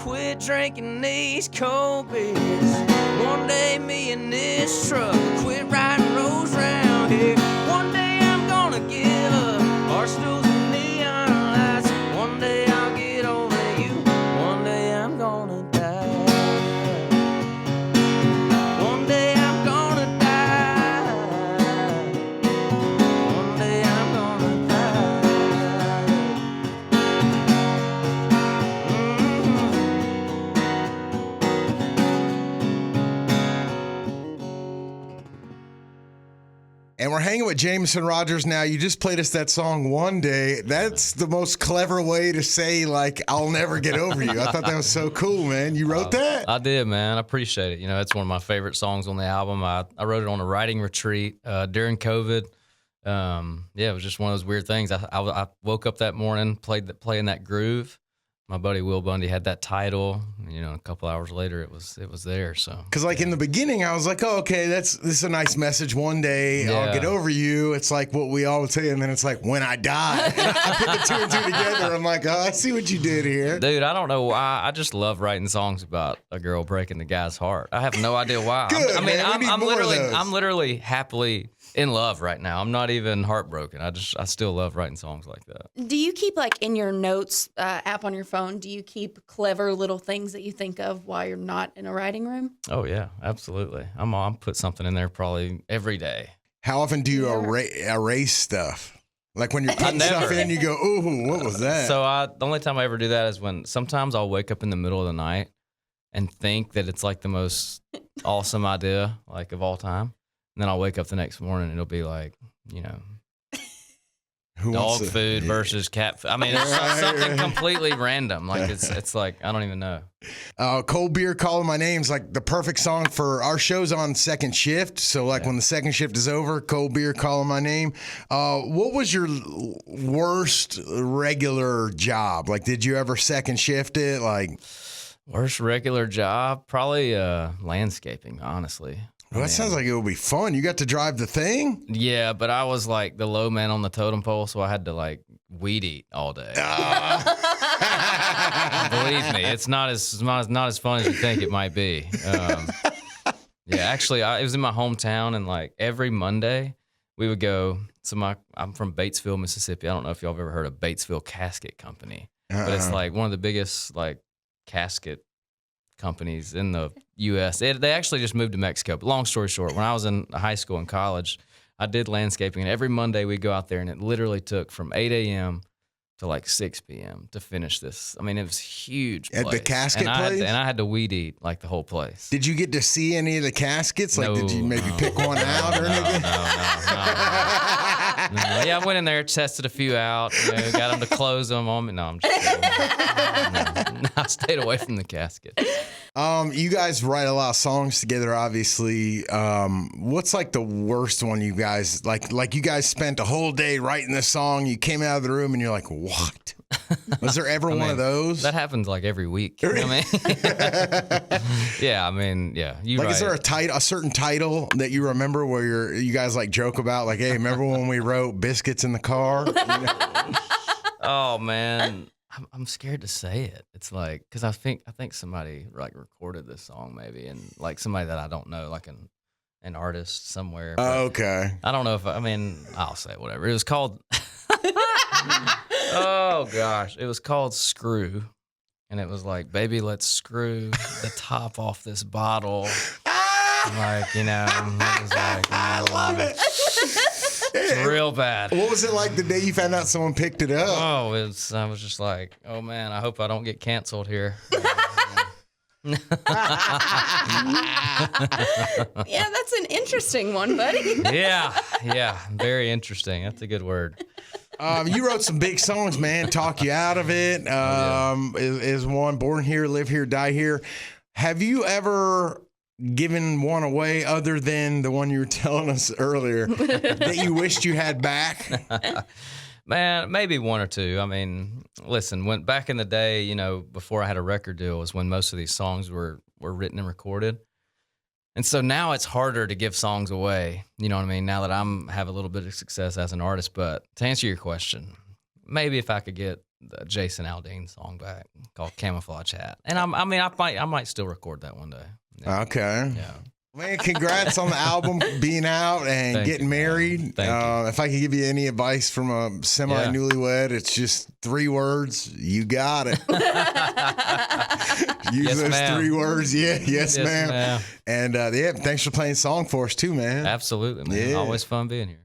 quit drinking these cold beers. One day me and this truck will quit riding roads round here. One day I'm gonna give up bar stools and neon lights. One day I'll get over you. One day I'm gonna die. One day I'm gonna die. One day I'm gonna die. And we're hanging with Jameson Rodgers now. You just played us that song One Day. That's the most clever way to say, like, I'll never get over you. I thought that was so cool, man. You wrote that? I did, man. I appreciate it. You know, it's one of my favorite songs on the album. I wrote it on a writing retreat during COVID. Yeah, it was just one of those weird things. I woke up that morning, playing that groove. My buddy Will Bundy had that title. You know, a couple hours later, it was there. So, because like in the beginning, I was like, "Oh, okay, this is a nice message. One day I'll get over you." It's like what we all would say, and then it's like, "When I die." And I put the two and two together. I'm like, "Oh, I see what you did here, dude." I don't know why. I just love writing songs about a girl breaking the guy's heart. I have no idea why. Good, I'm literally happily in love right now. I'm not even heartbroken. I still love writing songs like that. Do you keep, like, in your notes app on your phone, do you keep clever little things that you think of while you're not in a writing room? Oh yeah, absolutely. I'm put something in there probably every day. How often do you erase stuff? Like when you're putting stuff in, you go, "Ooh, what was that?" So the only time I ever do that is when sometimes I'll wake up in the middle of the night and think that it's like the most awesome idea, like, of all time. And then I'll wake up the next morning and it'll be like, you know, dog food versus cat food. I mean, it's something completely random. Like, it's like, I don't even know. Cold Beer Calling My Name's like the perfect song for our show's on second shift. So like when the second shift is over, Cold Beer Calling My Name. What was your worst regular job? Like, did you ever second shift it? Like, worst regular job? Probably landscaping, honestly. Well, that sounds like it would be fun. You got to drive the thing? Yeah, but I was like the low man on the totem pole, so I had to like weed eat all day. Believe me, it's not as fun as you think it might be. Yeah, actually, it was in my hometown, and like every Monday we would go. So I'm from Batesville, Mississippi. I don't know if y'all have ever heard of Batesville Casket Company, but it's like one of the biggest like casket companies in the U.S. They actually just moved to Mexico. But long story short, when I was in high school and college, I did landscaping, and every Monday we'd go out there, and it literally took from 8 a.m. to like 6 p.m. to finish this. I mean, it was huge place. At the casket place? And I had to weed eat like the whole place. Did you get to see any of the caskets? Like, did you maybe pick one out or anything? No. Yeah, I went in there, tested a few out, got them to close them on me. No, I'm just kidding. No, I stayed away from the casket. You guys write a lot of songs together, obviously. What's like the worst one you guys, like you guys spent a whole day writing this song, you came out of the room and you're like, what? Was there ever one of those? That happens like every week. You know what I mean? Yeah, I mean, yeah. Is there a certain title that you remember where you guys like joke about, like, hey, remember when we wrote Biscuits in the Car? You know? Oh man, I'm scared to say it. It's like, because I think somebody like recorded this song maybe, and like somebody that I don't know, like an artist somewhere. Okay. I don't know if I'll say whatever. It was called. Oh gosh, it was called Screw, and it was like, baby, let's screw the top off this bottle. Like, you know, it was like, I love it. It's real bad. What was it like the day you found out someone picked it up? Oh, I was just like, oh man, I hope I don't get canceled here. Yeah, that's an interesting one, buddy. Yeah, very interesting. That's a good word. You wrote some big songs, man. Talk You Out of It is one. Born Here, Live Here, Die Here. Have you ever given one away other than the one you were telling us earlier that you wished you had back? Man, maybe one or two. I mean, listen, when back in the day, you know, before I had a record deal, was when most of these songs were written and recorded. And so now it's harder to give songs away, you know what I mean, now that have a little bit of success as an artist. But to answer your question, maybe if I could get the Jason Aldean song back called Camouflage Hat. And I might still record that one day. Yeah. Okay. Yeah. Man, congrats on the album being out and Thank getting you, man. married. Thank you. If I could give you any advice from a semi-newlywed, it's just 3 words. You got it. Use Yes, those ma'am. 3 words. Yeah, yes, ma'am. ma'am. And thanks for playing song for us too, man. Absolutely, man. Yeah. Always fun being here.